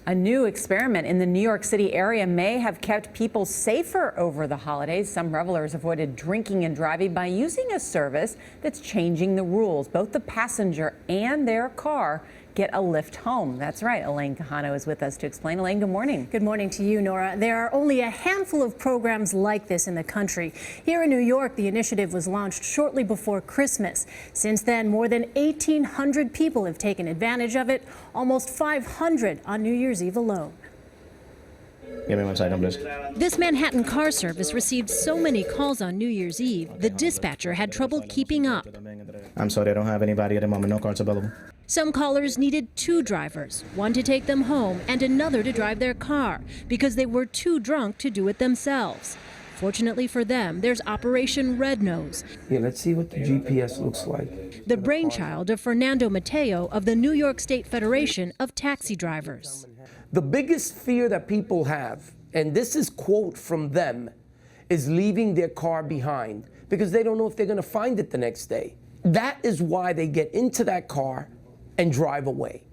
A new experiment in the New York City area may have kept people safer over the holidays. Some revelers avoided drinking and driving by using a service that's changing the rules. Both the passenger and their car get a lift home. That's right. Elaine Quijano is with us to explain. Elaine, good morning. Good morning to you, Nora. There are only a handful of programs like this in the country. Here in New York, the initiative was launched shortly before Christmas. Since then, more than 1,800 people have taken advantage of it, almost 500 on New Year's Eve alone. Give me one second, please. This Manhattan car service received so many calls on New Year's Eve, the dispatcher had trouble keeping up. I'm sorry, I don't have anybody at the moment. No cars available. Some callers needed two drivers, one to take them home and another to drive their car, because they were too drunk to do it themselves. Fortunately for them, there's Operation Red Nose. Yeah, let's see what the GPS looks like. The brainchild of Fernando Mateo of the New York State Federation of Taxi Drivers. The biggest fear that people have, and this is quote from them, is leaving their car behind because they don't know if they're going to find it the next day. That is why they get into that car and drive away.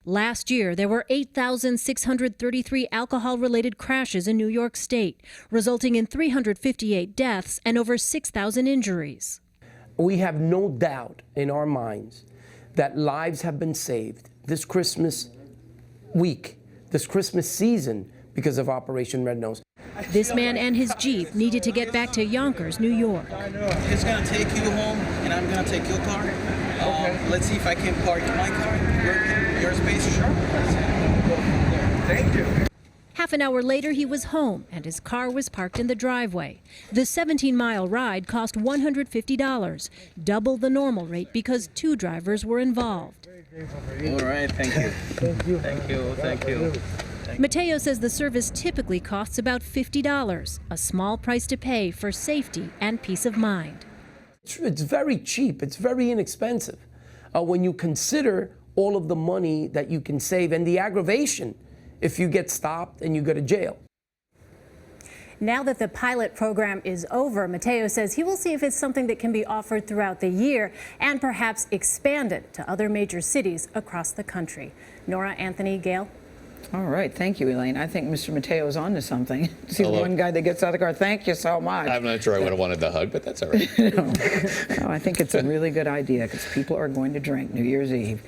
Last year, there were 8,633 alcohol-related crashes in New York State, resulting in 358 deaths and over 6,000 injuries. We have no doubt in our minds that lives have been saved this Christmas week, this Christmas season, because of Operation Red Nose. This man and his Jeep needed to get back to Yonkers, New York. It's going to take you home, and I'm going to take your car. Let's see if I can park my car in your space. Sure. Thank you. Half an hour later, he was home, and his car was parked in the driveway. The 17-mile ride cost $150, double the normal rate because two drivers were involved. All right, thank you. Thank you. Thank you. Thank you. Mateo says the service typically costs about $50, a small price to pay for safety and peace of mind. It's very cheap. It's very inexpensive when you consider all of the money that you can save and the aggravation if you get stopped and you go to jail. Now that the pilot program is over, Mateo says he will see if it's something that can be offered throughout the year and perhaps expanded to other major cities across the country. Nora, Anthony, Gail. All right. Thank you, Elaine. I think Mr. Mateo is on to something. See the one guy that gets out of the car. Thank you so much. I'm not sure I would have wanted the hug, but that's all right. No, I think it's a really good idea because people are going to drink New Year's Eve.